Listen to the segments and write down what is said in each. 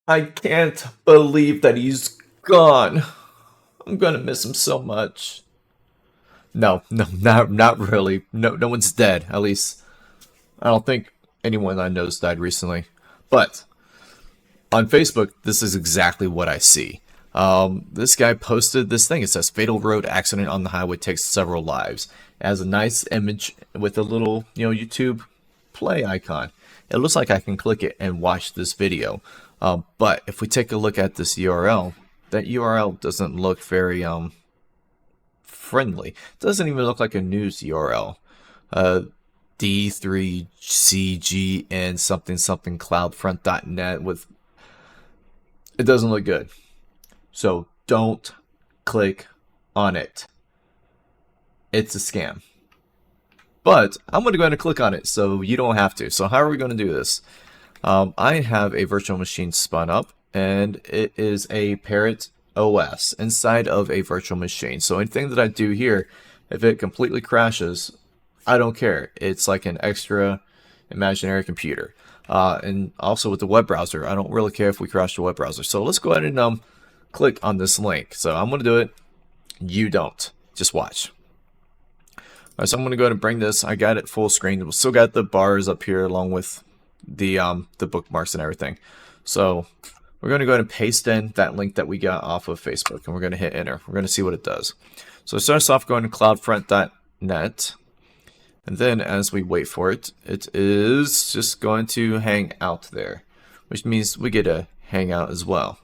I can't believe that he's gone. I'm gonna miss him so much. No, no, not really. No, no one's dead. At least I don't think anyone I know's died recently. But on Facebook, this is exactly what I see. This guy posted this thing. It says fatal road accident on the highway takes several lives. It has a nice image with a little, YouTube play icon. It looks like I can click it and watch this video. But if we take a look at this URL, that URL doesn't look very friendly. It doesn't even look like a news URL. D3CGN something something cloudfront.net with it doesn't look good. So don't click on it. It's a scam. But I'm going to go ahead and click on it so you don't have to. So how are we going to do this? I have a virtual machine spun up, and it is a Parrot OS inside of a virtual machine. So anything that I do here, if it completely crashes, I don't care. It's like an extra imaginary computer. And also with the web browser, I don't really care if we crash the web browser. So let's go ahead and click on this link. So I'm going to do it. You don't. Just watch. Alright, so I'm going to go ahead and bring this. I got it full screen. We still got the bars up here along with the bookmarks and everything. So we're going to go ahead and paste in that link that we got off of Facebook, and we're going to hit enter. We're going to see what it does. So it starts off going to cloudfront.net, and then as we wait for it, it is just going to hang out there, which means we get a hangout as well.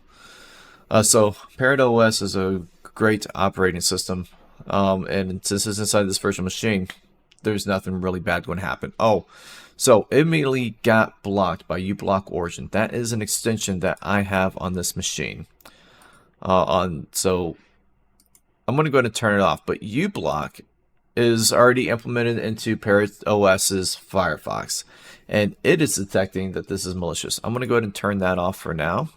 So Parrot OS is a great operating system, and since it's inside this virtual machine, there's nothing really bad going to happen. Oh, so it immediately got blocked by uBlock Origin. That is an extension that I have on this machine. So I'm going to go ahead and turn it off. But uBlock is already implemented into Parrot OS's Firefox, and it is detecting that this is malicious. I'm going to go ahead and turn that off for now.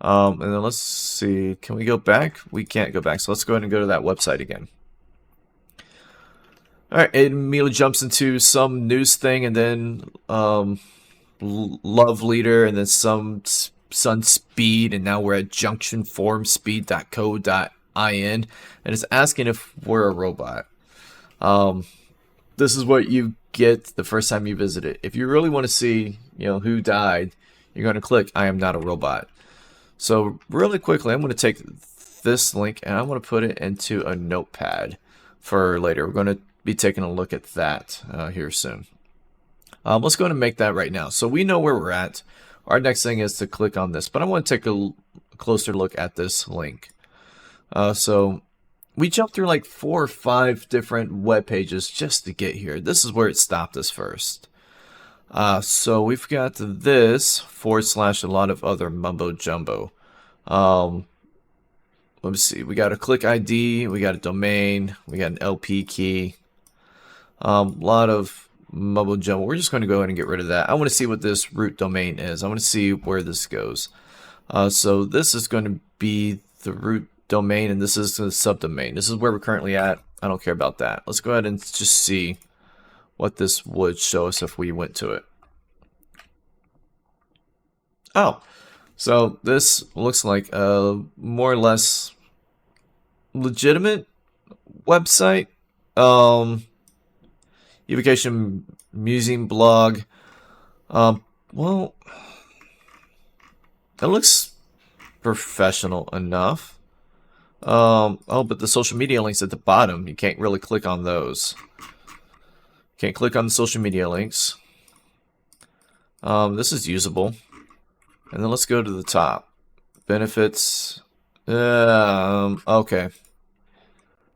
And then let's see. Can we go back? We can't go back. So let's go ahead and go to that website again. Alright, it immediately jumps into some news thing, and then love leader, and then some sun speed, and now we're at junctionformspeed.co.in, and it's asking if we're a robot. This is what you get the first time you visit it. If you really want to see, who died, you're going to click I am not a robot. So really quickly, I'm going to take this link and I'm going to put it into a notepad for later. We're going to be taking a look at that here soon. Let's go ahead and make that right now. So we know where we're at. Our next thing is to click on this, but I want to take a closer look at this link. So we jumped through like 4 or 5 different web pages just to get here. This is where it stopped us first. So we've got this / a lot of other mumbo jumbo. Let me see. We got a click ID. We got a domain. We got an LP key. A lot of mumbo jumbo. We're just going to go ahead and get rid of that. I want to see what this root domain is. I want to see where this goes. So this is going to be the root domain, and this is the subdomain. This is where we're currently at. I don't care about that. Let's go ahead and just see what this would show us if we went to it. Oh, so this looks like a more or less legitimate website. Evocation Museum blog. Well, it looks professional enough. Oh, but the social media links at the bottom, you can't really click on those. Can't click on the social media links. This is usable. And then let's go to the top. Benefits. Okay.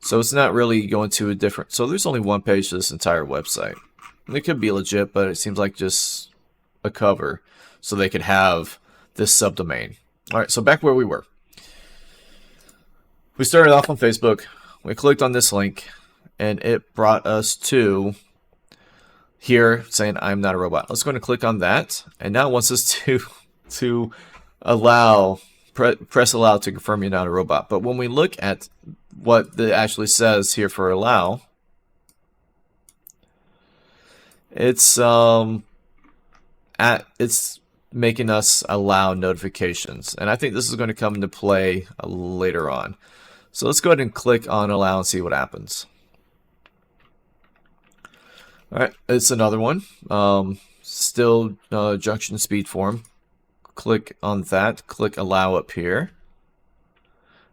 So it's not really going to a different... So there's only one page to this entire website. And it could be legit, but it seems like just a cover so they could have this subdomain. Alright, so back where we were. We started off on Facebook. We clicked on this link, and it brought us to here saying I'm not a robot. Let's go ahead and click on that, and now it wants us to allow, press allow to confirm you're not a robot. But when we look at what it actually says here for allow, it's making us allow notifications. And I think this is going to come into play later on. So let's go ahead and click on allow and see what happens. All right, it's another one. Still junction speed form. Click on that. Click allow up here.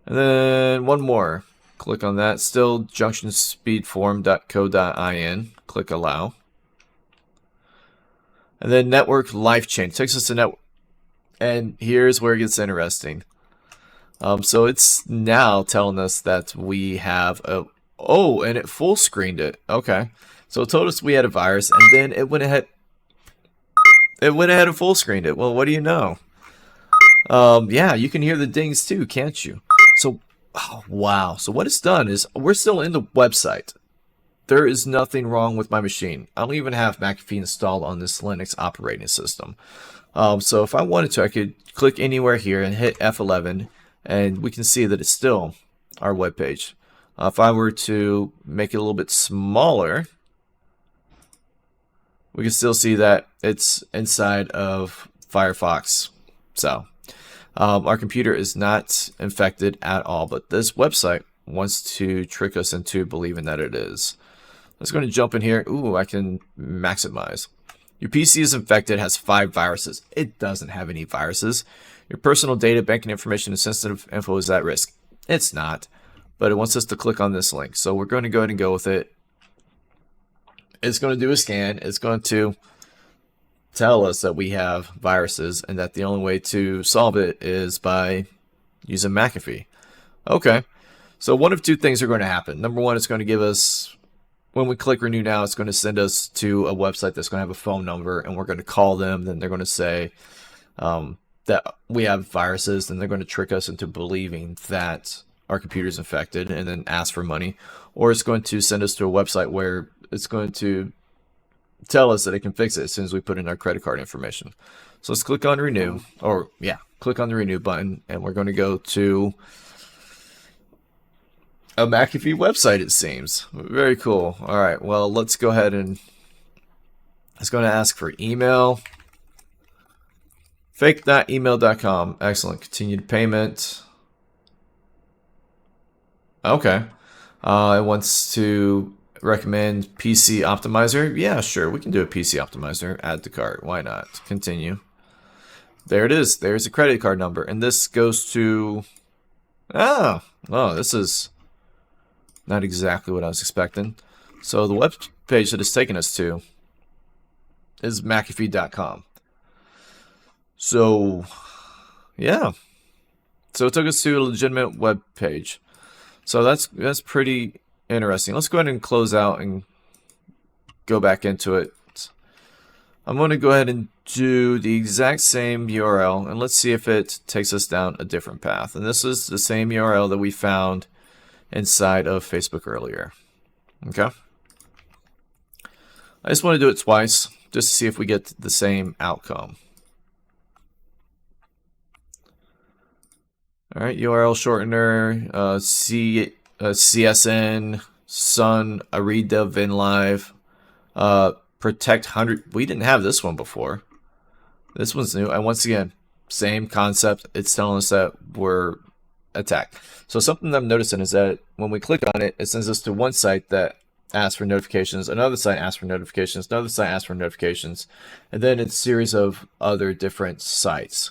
And then one more. Click on that. Still junction speed form.co.in. Click allow. And then network life chain. Takes us to network. And here's where it gets interesting. So it's now telling us that we have a... Oh, and it full screened it. Okay. So it told us we had a virus, and then it went ahead and full screened it. Well, what do you know? Yeah, you can hear the dings too, can't you? So, oh, wow. So what it's done is we're still in the website. There is nothing wrong with my machine. I don't even have McAfee installed on this Linux operating system. So if I wanted to, I could click anywhere here and hit F11, and we can see that it's still our web page. If I were to make it a little bit smaller, we can still see that it's inside of Firefox. So our computer is not infected at all, but this website wants to trick us into believing that it is. Let's go and jump in here. Ooh, I can maximize. Your PC is infected, has 5 viruses. It doesn't have any viruses. Your personal data, banking information, and sensitive info is at risk. It's not, but it wants us to click on this link. So we're going to go ahead and go with it. It's going to do a scan. It's going to tell us that we have viruses and that the only way to solve it is by using McAfee. Okay, so one of two things are going to happen. Number one, it's going to give us, when we click renew now, it's going to send us to a website that's going to have a phone number, and we're going to call them. Then they're going to say that we have viruses, and they're going to trick us into believing that our computer's infected and then ask for money. Or it's going to send us to a website where it's going to tell us that it can fix it as soon as we put in our credit card information. So let's click on renew, or yeah, click on the renew button, and we're going to go to a McAfee website, it seems. Very cool. All right, well, let's go ahead and it's going to ask for email. Fake.email.com. Excellent. Continued payment. Okay. It wants to recommend PC optimizer. Yeah, sure. We can do a PC optimizer. Add to cart. Why not? Continue. There it is. There's a credit card number. And this goes to... Oh, this is not exactly what I was expecting. So the web page that it's taking us to is McAfee.com. So, yeah. So it took us to a legitimate web page. So that's pretty interesting. Let's go ahead and close out and go back into it. I'm going to go ahead and do the exact same URL, and let's see if it takes us down a different path. And this is the same URL that we found inside of Facebook earlier. Okay. I just want to do it twice just to see if we get the same outcome. All right, URL shortener, CSN, Sun, Arida, VinLive, Protect 100. We didn't have this one before. This one's new. And once again, same concept. It's telling us that we're attacked. So something I'm noticing is that when we click on it, it sends us to one site that asks for notifications, another site asks for notifications, another site asks for notifications, and then it's a series of other different sites.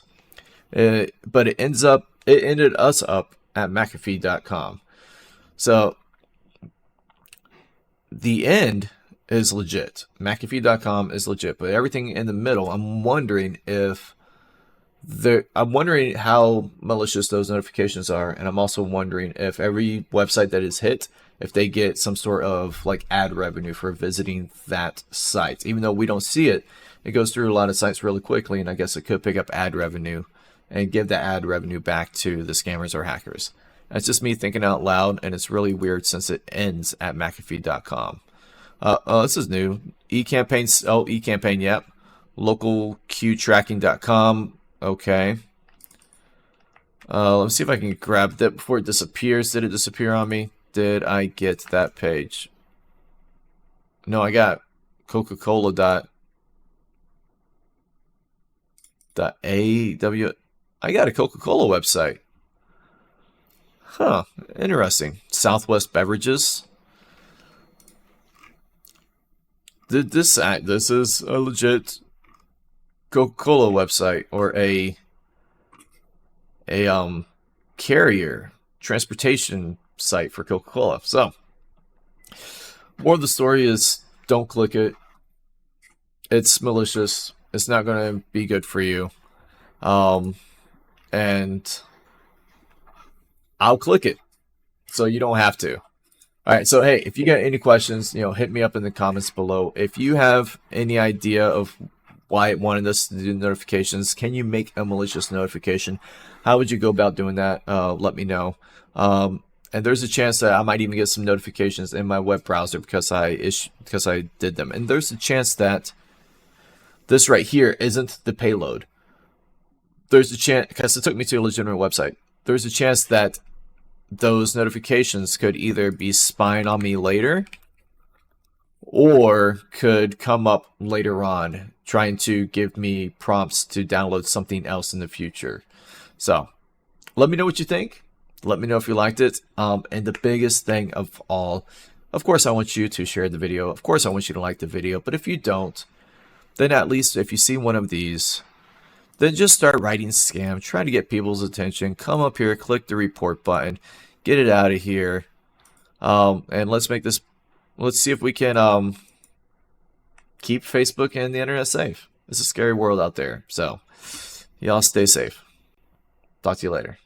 But it ended us up at McAfee.com. So the end is legit. McAfee.com is legit, but everything in the middle, I'm wondering how malicious those notifications are, and I'm also wondering if every website that is hit, if they get some sort of like ad revenue for visiting that site. Even though we don't see it, it goes through a lot of sites really quickly, and I guess it could pick up ad revenue and give that ad revenue back to the scammers or hackers. That's just me thinking out loud, and it's really weird since it ends at McAfee.com. This is new. eCampaign. Oh, eCampaign. Yep. Localqtracking.com. Okay. Let's see if I can grab that before it disappears. Did it disappear on me? Did I get that page? No, I got Coca-Cola. .aw. I got a Coca-Cola website. Huh, interesting. Southwest Beverages. This is a legit Coca-Cola website, or a carrier transportation site for Coca-Cola. So, more of the story is don't click it. It's malicious. It's not going to be good for you. And I'll click it, so you don't have to. All right, so hey, if you got any questions, hit me up in the comments below. If you have any idea of why it wanted us to do notifications, can you make a malicious notification? How would you go about doing that? Let me know. And there's a chance that I might even get some notifications in my web browser because I did them. And there's a chance that this right here isn't the payload. There's a chance, because it took me to a legitimate website. There's a chance that those notifications could either be spying on me later, or could come up later on trying to give me prompts to download something else in the future. So let me know what you think. Let me know if you liked it. And the biggest thing of all, of course, I want you to share the video. Of course, I want you to like the video. But if you don't, then at least if you see one of these, then just start writing scam. Try to get people's attention. Come up here, click the report button, get it out of here. And let's see if we can keep Facebook and the internet safe. It's a scary world out there. So y'all stay safe. Talk to you later.